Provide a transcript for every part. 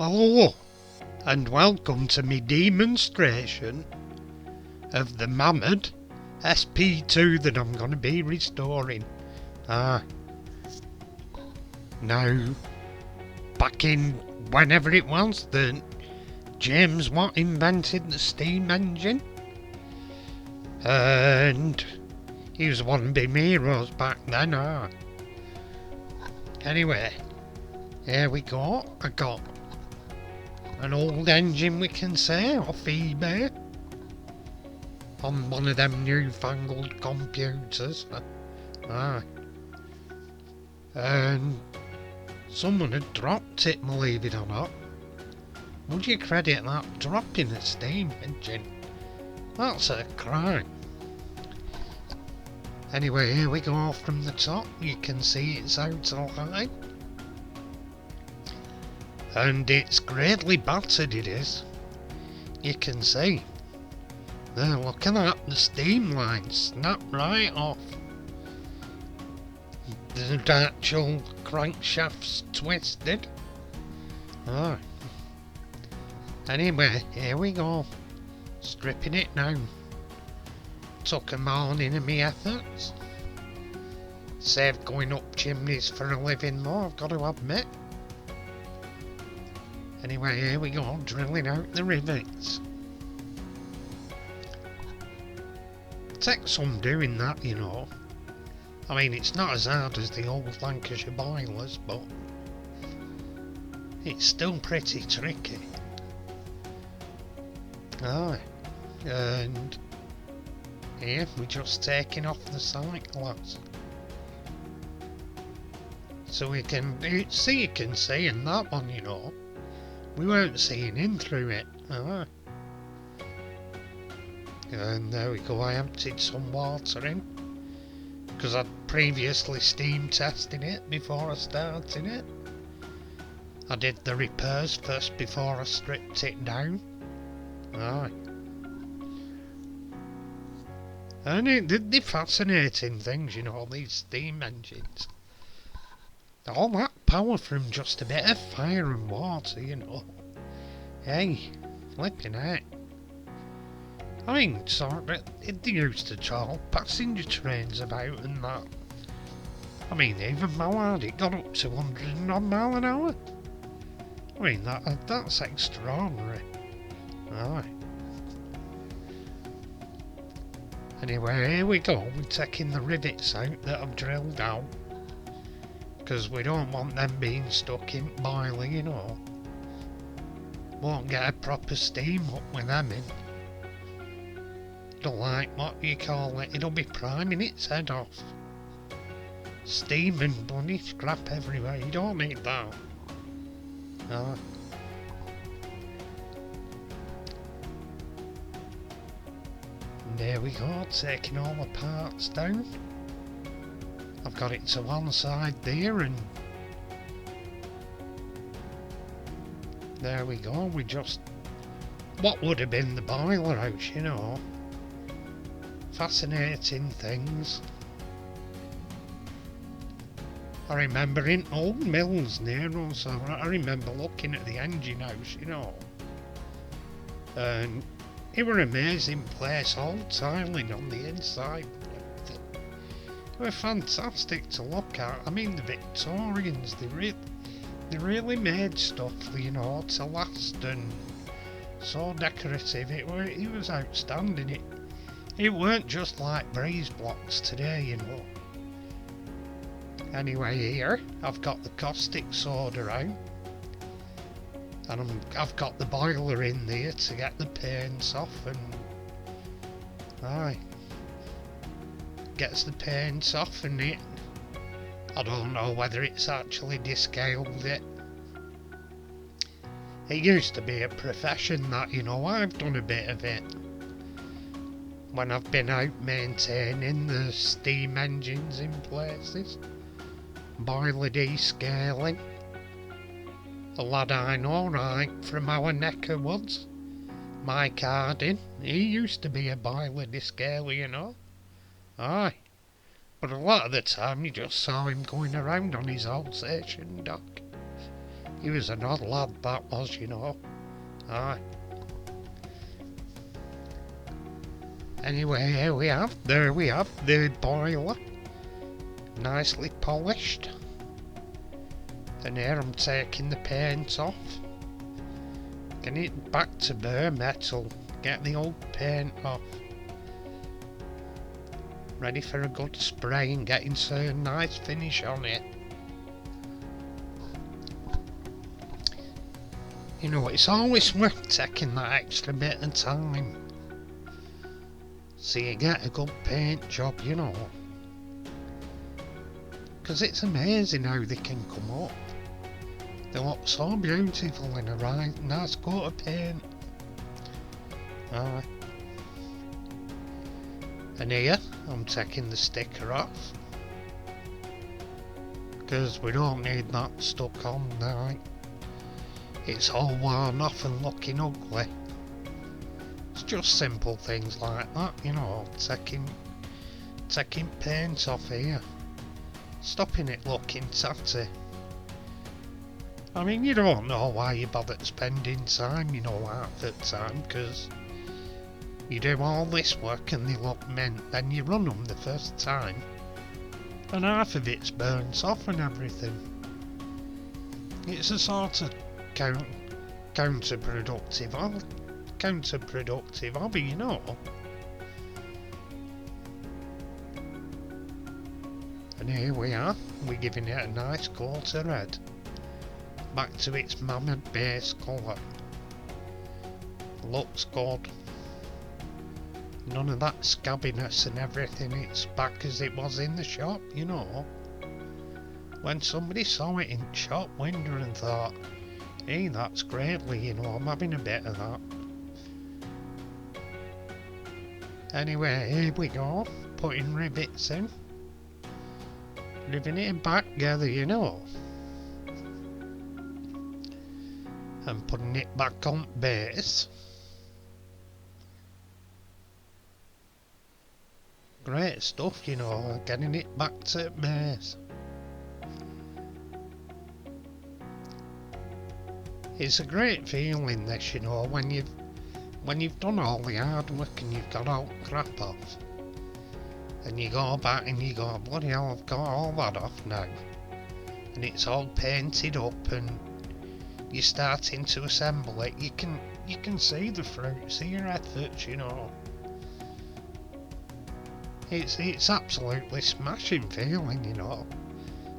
Hello, and welcome to me demonstration of the Mamod SP2 that I'm going to be restoring. Now, back in whenever it was that James Watt invented the steam engine, and he was one of the heroes back then. Anyway, here we go. I got an old engine, we can say, off eBay on one of them newfangled computers. And someone had dropped it, believe it or not. Would you credit that, dropping a steam engine? That's a crime. Anyway, here we go from the top. You can see it's out of line. And it's greatly battered, it is. You can see. There, look at that, the steam line snapped right off. The actual crankshaft's twisted. Anyway, here we go. Stripping it down. Took a morning of me efforts. Saved going up chimneys for a living though, I've got to admit. Anyway, here we go, drilling out the rivets. Takes some doing that, you know. I mean, it's not as hard as the old Lancashire boilers, but it's still pretty tricky. And here we're just taking off the sight glass. So we can see, you can see in that one, you know. We weren't seeing in through it. And there we go, I emptied some water in, because I'd previously steam tested it before I started it. I did the repairs first before I stripped it down. And they're fascinating things, you know, these steam engines. All that power from just a bit of fire and water, you know. Hey, flipping heck. I mean, they used to travel passenger trains about and that. I mean, even Mallard, it got up to 100 odd mile an hour. I mean, that's extraordinary. Anyway, here we go. We're taking the rivets out that I've drilled out, because we don't want them being stuck in boiler, you know. Won't get a proper steam up with them in. It'll like, what do you call it, it'll be priming its head off. Steam and bloody scrap everywhere, you don't need that. And there we go, taking all the parts down. I've got it to one side there, and there we go, we just, what would have been the boiler house, you know. Fascinating things. I remember in old mills near us, I remember looking at the engine house, you know. And it were an amazing place, all tiling on the inside. They were fantastic to look at. I mean, the Victorians, they really made stuff, you know, to last, and so decorative. It was outstanding. It weren't just like breeze blocks today, you know. Anyway, here I've got the caustic soda out, and I've got the boiler in there to get the paints off, and gets the paints off, and I don't know whether it's actually descaled it. It used to be a profession that, you know, I've done a bit of it when I've been out maintaining the steam engines in places. Boiler descaling. A lad I know, right, from our neck of woods, Mike Harding, he used to be a boiler descaler, you know. But a lot of the time you just saw him going around on his Alsatian dock. He was an odd lad, that was, you know. Aye. Anyway, here we have, there we have the boiler. Nicely polished. And here I'm taking the paint off. Getting it back to bare metal. Get the old paint off. Ready for a good spray and getting some nice finish on it. You know, it's always worth taking that extra bit of time. So you get a good paint job, you know. Because it's amazing how they can come up. They look so beautiful in a right nice coat of paint. Aye. And here, I'm taking the sticker off. Because we don't need that stuck on now. It's all worn off and looking ugly. It's just simple things like that, you know, taking paint off here. Stopping it looking tatty. I mean, you don't know why you bother spending time, you know, half the time, because you do all this work and they look mint, then you run them the first time, and half of it's burnt off and everything. It's a sort of counterproductive hobby, you know. And here we are, we're giving it a nice coat of red. Back to its Mamod base colour. Looks good. None of that scabbiness and everything, it's back as it was in the shop, you know. When somebody saw it in the shop window and thought, hey, that's greatly, you know, I'm having a bit of that. Anyway, here we go, putting rivets in. Riveting it back together, you know. And putting it back on base. Great stuff, you know, getting it back to base. It's a great feeling, this, you know, when you've done all the hard work and you've got all the crap off. And you go back and you go, bloody hell, I've got all that off now. And it's all painted up and you're starting to assemble it. You can see the fruits of your efforts, you know. It's absolutely smashing feeling, you know.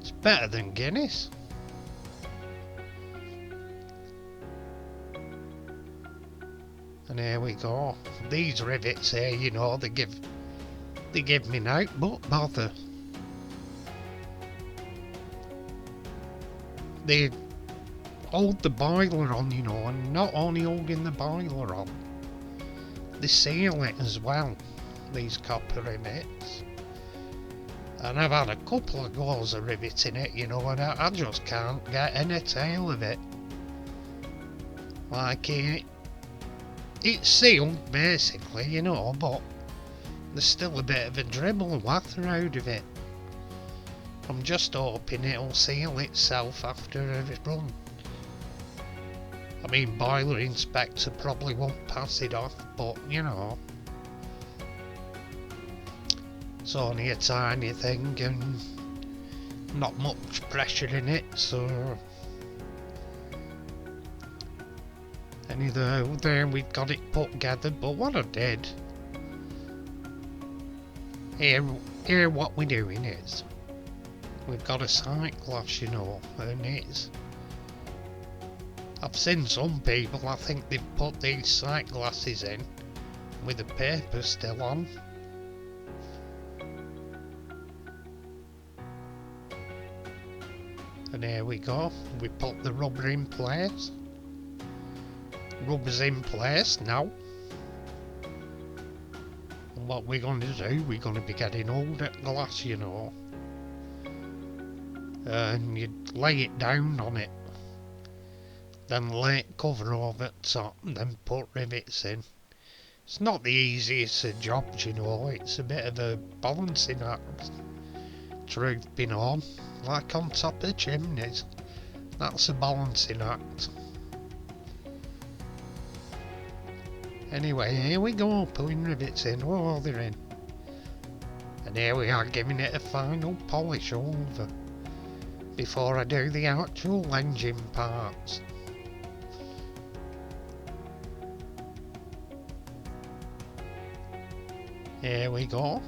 It's better than Guinness. And here we go. These rivets here, you know, they give me no bother. They hold the boiler on, you know, and not only holding the boiler on, they seal it as well, these copper rivets. And I've had a couple of goes of riveting it, you know, and I just can't get any tail of it. Like it's sealed basically, you know, but there's still a bit of a dribble and wather out of it. I'm just hoping it'll seal itself after every run. I mean, boiler inspector probably won't pass it off, but you know, it's only a tiny thing and not much pressure in it, so anyway, there we've got it put together. But what I did here what we're doing is we've got a sight glass, you know, and I've seen some people, I think they've put these sight glasses in with the paper still on. And here we go, we put the rubber in place. Rubber's in place now. And what we're going to do, we're going to be getting all that glass, you know. And you lay it down on it. Then lay it cover over the top and then put rivets in. It's not the easiest of jobs, you know, it's a bit of a balancing act. Truth be known, like on top of chimneys. That's a balancing act. Anyway, here we go, pulling rivets in. Oh, they're in. And here we are, giving it a final polish over before I do the actual engine parts. Here we go.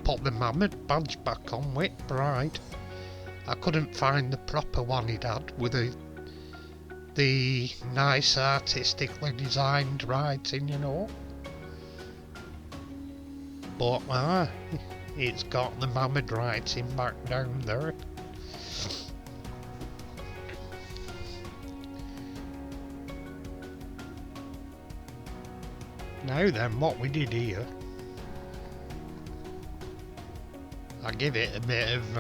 Put the Mamod badge back on with pride. I couldn't find the proper one he'd had with the nice artistically designed writing, you know. But it's got the Mamod writing back down there. Now then, what we did here, I give it a bit of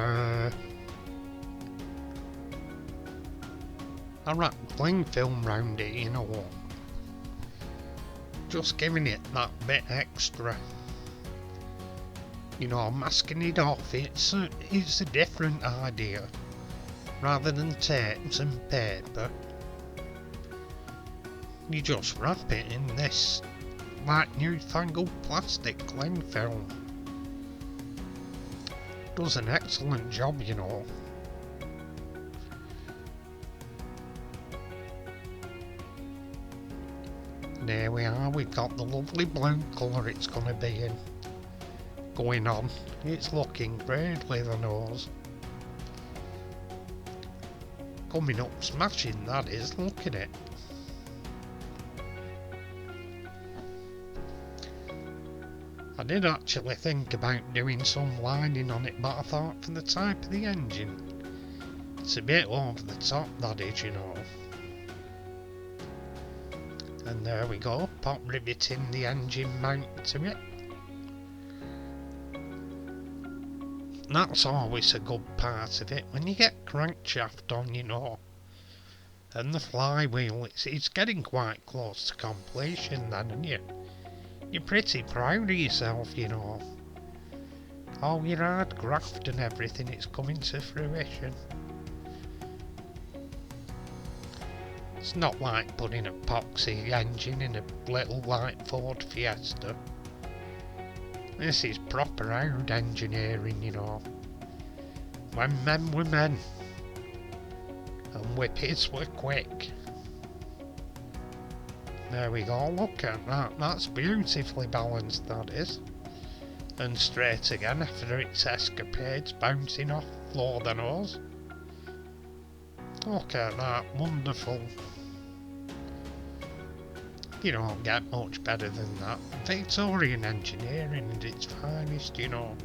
I wrap cling film round it, you know, just giving it that bit extra. You know, masking it off, it's a different idea. Rather than tapes and paper, you just wrap it in this like newfangled plastic cling film. Does an excellent job, you know. And there we are, we've got the lovely blue colour it's going to be in going on. It's looking great with the nose. Coming up smashing, that is, look at it. I did actually think about doing some lining on it, but I thought for the type of the engine, it's a bit over the top, that is, you know. And there we go, pop riveting the engine mount to it. That's always a good part of it, when you get crankshaft on, you know, and the flywheel, it's getting quite close to completion then, and you're pretty proud of yourself, you know. All your hard graft and everything, it's coming to fruition. It's not like putting an epoxy engine in a little light Ford Fiesta. This is proper hard engineering, you know. When men were men, and whippies were quick. There we go, look at that, that's beautifully balanced, that is. And straight again after its escapades bouncing off floor the nose. Look at that, wonderful. You don't get much better than that. Victorian engineering at its finest, you know.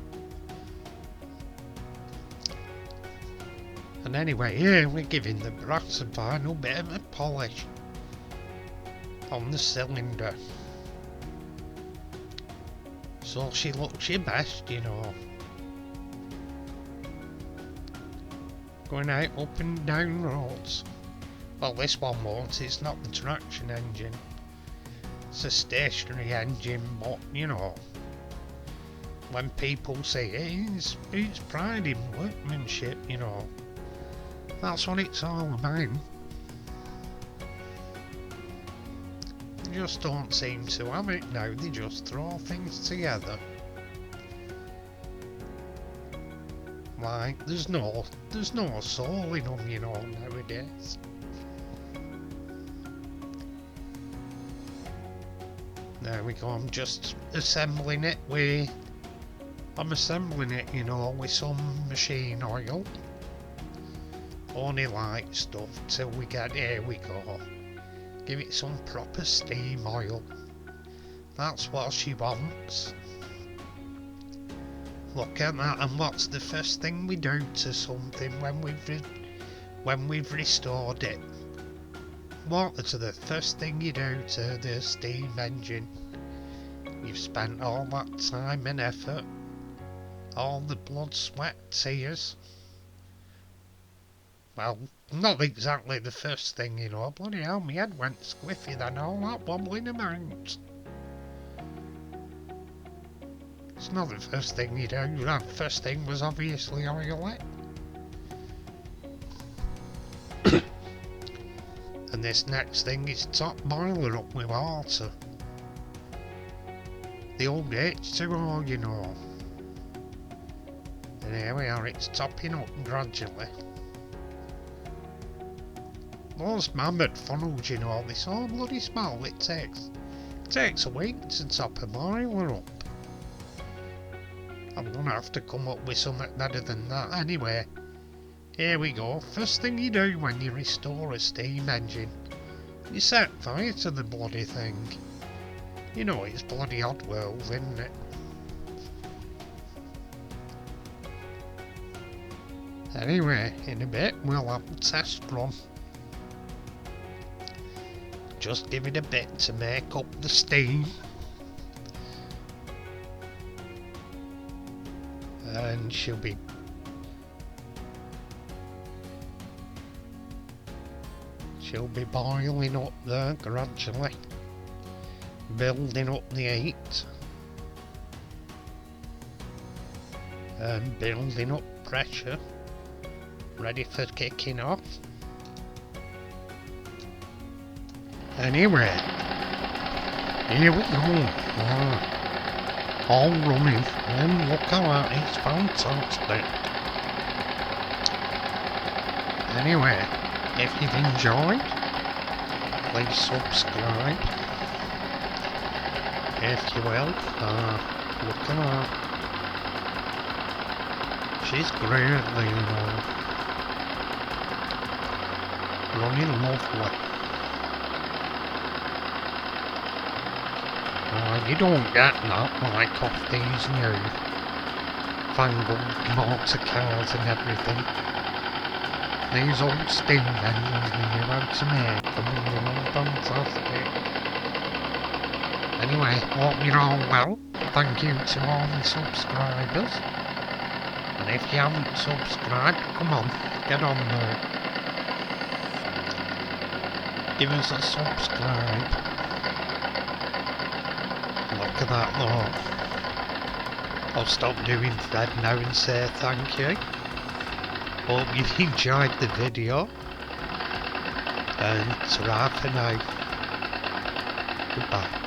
And anyway, here we're giving the brass a final bit of a polish on the cylinder, so she looks your best, you know. Going out up and down roads. Well, this one won't, it's not the traction engine, it's a stationary engine, but you know, when people say it's pride in workmanship, you know, that's what it's all about. They just don't seem to have it now, they just throw things together. Like, there's no soul in them, you know, nowadays. There we go, I'm just assembling it I'm assembling it, you know, with some machine oil. Only light stuff till we get, here we go. Give it some proper steam oil. That's what she wants. Look at that, and what's the first thing we do to something when we've restored it? What's the first thing you do to the steam engine? You've spent all that time and effort, all the blood, sweat, tears. Well, not exactly the first thing, you know. Bloody hell, my head went squiffy then, all that wobbling about. It's not the first thing you do. The first thing was obviously oil it. And this next thing is top boiler up with water. The old H2O, you know. And here we are, it's topping up gradually. Those Mamod funnels, you know, they so bloody small, it takes a week to top a boiler up. I'm gonna have to come up with something better than that. Anyway, here we go. First thing you do when you restore a steam engine, you set fire to the bloody thing. You know it's bloody Oddworld, isn't it? Anyway, in a bit we'll have a test run. Just give it a bit to make up the steam. And she'll be boiling up there gradually, building up the heat and building up pressure, ready for kicking off. Anyway, here we go. All running, and look how that is fantastic. Anyway, if you've enjoyed, please subscribe. If you will, look at her. She's great, you know. Running lovely. You don't get that like off these new fangled motor cars and everything. These old steam engines we knew how to make them, and they're all fantastic. Anyway, hope you're all well. Thank you to all the subscribers. And if you haven't subscribed, come on, get on there. Give us a subscribe. Look at that though. I'll stop doing Fred now and say thank you. Hope you've enjoyed the video. And ta-ra for now. Goodbye.